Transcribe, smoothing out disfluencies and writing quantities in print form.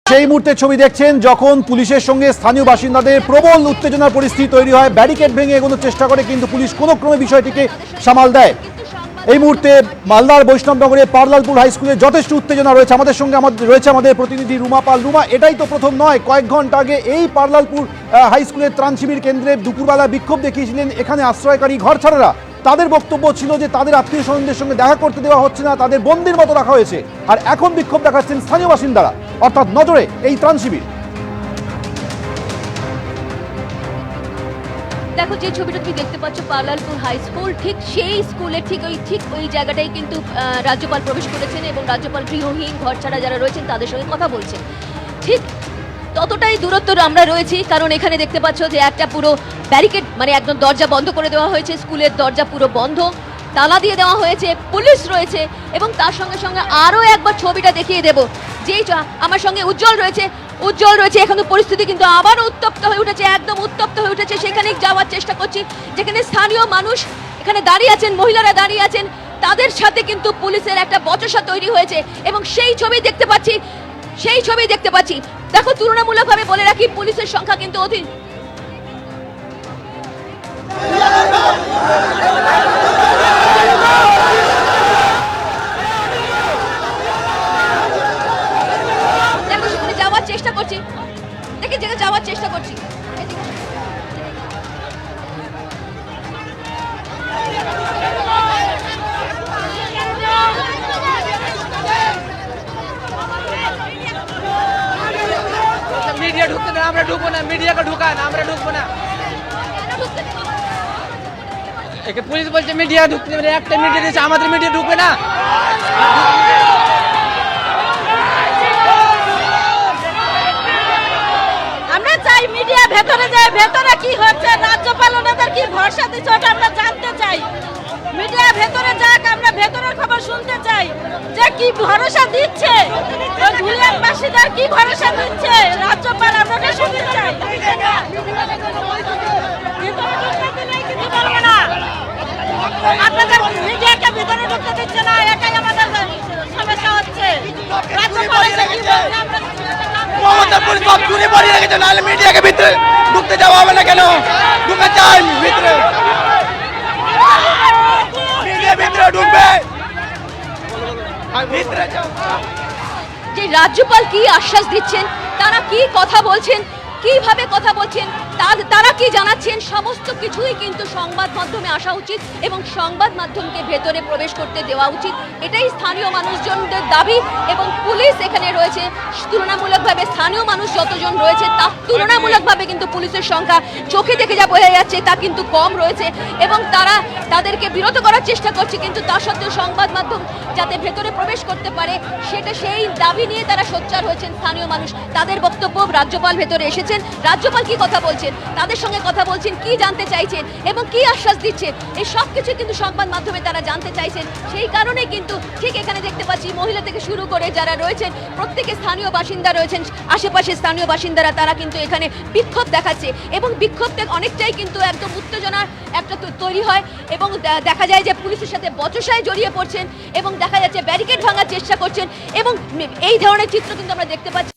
সেই মুহূর্তে ছবি দেখছেন যখন পুলিশের সঙ্গে স্থানীয় বাসিন্দাদের প্রবল উত্তেজনার পরিস্থিতি তৈরি হয়, ব্যারিকেড ভেঙে এগোনোর চেষ্টা করে কিন্তু পুলিশ কোনো ক্রমে বিষয়টিকে সামাল দেয়। এই মুহূর্তে মালদার বৈষ্ণবনগরে পারলালপুর হাই স্কুলে যথেষ্ট উত্তেজনা রয়েছে। আমাদের সঙ্গে রয়েছে আমাদের প্রতিনিধি রুমা পাল। রুমা, এটাই তো প্রথম নয়, কয়েক ঘন্টা আগে এই পারলালপুর হাই স্কুলের ত্রাণ শিবির কেন্দ্রে দুপুরবেলা বিক্ষোভ দেখিয়েছিলেন এখানে আশ্রয়কারী ঘর ছাড়ারা। তাদের বক্তব্য ছিল যে তাদের আত্মীয় স্বজনদের সঙ্গে দেখা করতে দেওয়া হচ্ছে না, তাদের বন্দির মতো রাখা হয়েছে। আর এখন বিক্ষোভ দেখাচ্ছেন স্থানীয় বাসিন্দারা, অর্থাৎ নজরে এই ত্রাণ শিবির। দেখো, যে ছবিটা তুমি দেখতে পাচ্ছ পারলালপুর হাই স্কুল, ঠিক সেই স্কুলের ঠিক ওই জায়গাটাই কিন্তু রাজ্যপাল প্রবেশ করেছেন এবং রাজ্যপাল গৃহহীন ঘর ছাড়া যারা রয়েছেন তাদের সঙ্গে কথা বলছেন। ঠিক ততটাই দূরত্ব আমরা রয়েছি, কারণ এখানে দেখতে পাচ্ছ যে একটা পুরো ব্যারিকেড, মানে একদম দরজা বন্ধ করে দেওয়া হয়েছে, স্কুলের দরজা পুরো বন্ধ, তালা দিয়ে দেওয়া হয়েছে, পুলিশ রয়েছে। এবং তার সঙ্গে সঙ্গে আরও একবার ছবিটা দেখিয়ে দেব, যেই আমার সঙ্গে উজ্জ্বল রয়েছে। এখন পরিস্থিতি কিন্তু আবারও উত্তপ্ত হয়ে উঠেছে, একদম উত্তপ্ত হয়ে উঠেছে। সেখানে যাওয়ার চেষ্টা করছি, যেখানে স্থানীয় মানুষ এখানে দাঁড়িয়ে আছেন, মহিলারা দাঁড়িয়ে আছেন, তাদের সাথে কিন্তু পুলিশের একটা বচসা তৈরি হয়েছে এবং সেই ছবি দেখতে পাচ্ছি। দেখো, তুলনামূলকভাবে বলে রাখি, পুলিশের সংখ্যা কিন্তু অধিক। দেখো, সেখানে যাওয়ার চেষ্টা করছি, মিডিয়া ঢুকতে না, আমরা ঢুকবো না। মিডিয়াকে ঢুকান, আমরা ঢুকবো না। একে পুলিশ বলছে মিডিয়া ঢুকতে দেবে না, একটা মিডিয়া দিয়েছে, আমাদের মিডিয়া ঢুকবে না। আমরা চাই মিডিয়া ভেতরে যায়, ভেতরে কি হচ্ছে, রাজ্যপাল ওনাদের কি ভরসা দিচ্ছে ওটা আমরা জানতে চাই। মিডিয়া ভেতরে যাক, আমরা ভেতরের খবর শুনতে চাই যে কি ভরসা দিচ্ছে, ধুলিয়ানবাসীদের কি ভরসা দিচ্ছে রাজ্যপাল, আমরা ওটা শুনতে চাই। আপনাদের মিডিয়াকে ভিতরে ঢুকতে দিচ্ছে না, এটাই আমাদের সমস্যা হচ্ছে। মমতা পুলিশ সব চুরি পড়ে রেখেছে, নাহলে মিডিয়াকে ভিতরে ঢুকতে যাওয়া হবে না কেন? ঢুকে চাই ভিতরে, মিডিয়া ভিতরে ঢুকবে, ভিতরে যাও। যে রাজ্যপাল কি আশ্বাস দিচ্ছেন, তারা কি কথা বলছেন, কিভাবে কথা বলছেন, তারা কি জানাচ্ছেন, সমস্ত কিছুই কিন্তু সংবাদ মাধ্যমে আসা উচিত এবং সংবাদ মাধ্যমকে ভেতরে প্রবেশ করতে দেওয়া উচিত। এটাই স্থানীয় মানুষজনদের দাবি। এবং পুলিশ এখানে রয়েছে, তুলনামূলকভাবে স্থানীয় মানুষ যতজন রয়েছে তার তুলনামূলকভাবে কিন্তু পুলিশের সংখ্যা চোখে দেখে যা বোঝা যাচ্ছে তা কিন্তু কম রয়েছে এবং তাদেরকে বিরত করার চেষ্টা করছে। কিন্তু তা সত্ত্বেও সংবাদ মাধ্যম যাতে ভেতরে প্রবেশ করতে পারে, সেই দাবি নিয়ে তারা সোচ্চার হয়েছেন স্থানীয় মানুষ। তাদের বক্তব্য, রাজ্যপাল ভেতরে এসেছেন, রাজ্যপাল কি কথা বলছেন, তাদের সঙ্গে কথা বলছেন, কি জানতে চাইছেন এবং কি আশ্বাস দিচ্ছেন, এই সব কিছু কিন্তু সংবাদ মাধ্যমে তারা জানতে চাইছেন। সেই কারণে কিন্তু ঠিক এখানে দেখতে পাচ্ছি মহিলা থেকে শুরু করে যারা রয়েছেন প্রত্যেকে স্থানীয় বাসিন্দা রয়েছেন, আশেপাশে স্থানীয় বাসিন্দারা, তারা কিন্তু এখানে বিক্ষোভ দেখাচ্ছে এবং বিক্ষোভটা অনেকটাই কিন্তু একদম উত্তেজনার একটা তৈরি হয় এবং দেখা যায় যে পুলিশের সাথে বচসায় জড়িয়ে পড়ছেন এবং দেখা যাচ্ছে ব্যারিকেড ভাঙার চেষ্টা করছেন এবং এই ধরনের চিত্র কিন্তু আমরা দেখতে পাচ্ছি।